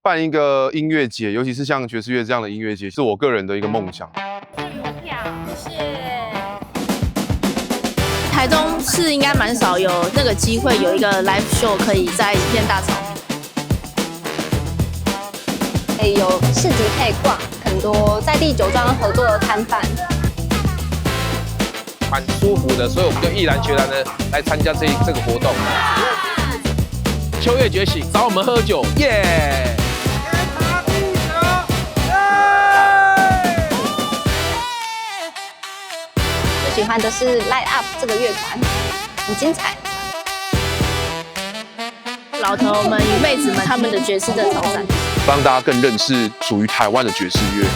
办一个音乐节，尤其是像爵士乐这样的音乐节，是我个人的一个梦想。邮票，谢谢。台中市应该蛮少有那个机会，有一个 live show 可以在一片大草原，有市集可以逛，很多在地酒庄合作的摊贩，蛮舒服的，所以我们就毅然决然的来参加这个活动。秋夜觉醒，找我们喝酒，耶！最喜欢的是 Light Up 这个乐团，很精彩。老头们与妹子们他们的爵士的挑战，让大家更认识属于台湾的爵士乐。